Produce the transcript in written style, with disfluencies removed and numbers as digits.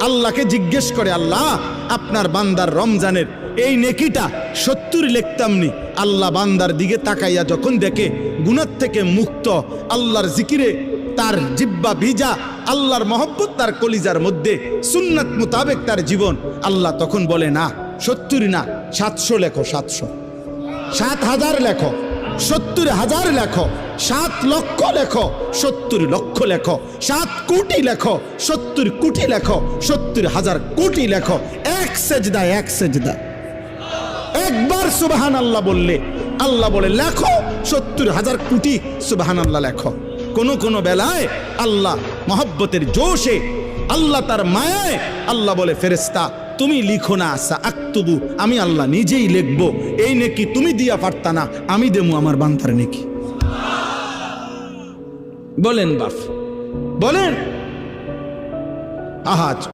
আল্লাহকে জিজ্ঞেস করে, আল্লাহ আপনার বান্দার রমজানের এই নেকিটা 70 লিখতাম নি। আল্লাহ বান্দার দিকে তাকাইয়া যখন দেখে গুনাহ থেকে মুক্ত, আল্লাহর জিকিরে তার জিব্বা ভিজা, আল্লাহর মহব্বত তার কলিজার মধ্যে, সুন্নাত মোতাবেক তার জীবন, আল্লাহ তখন বলে না 70 না 700 লেখো, 700, 7,000 লেখো, 70,000 লেখো, 7 লক্ষ লেখো, 70 লক্ষ লেখো, 7 কোটি লেখো, 70 কোটি লেখো, 70,000 কোটি লেখো। এক সেজদা, এক সেজদা, একবার সুবহানাল্লাহ বললে আল্লাহ বলে লেখো 70,000 কোটি সুবহানাল্লাহ লেখো। কোন বেলায় আল্লাহ মহব্বতের জোশে, আল্লাহ তার মায়ায় আল্লাহ বলে, ফেরেশতা তুমি লিখো না, আক্তুবু, আমি আল্লাহ নিজেই লিখবো। এই নেকি তুমি দিয়া পারতা না, আমি দেবো আমার বান্দার নেকি। বলেন বাপ, বলেন। আহাজ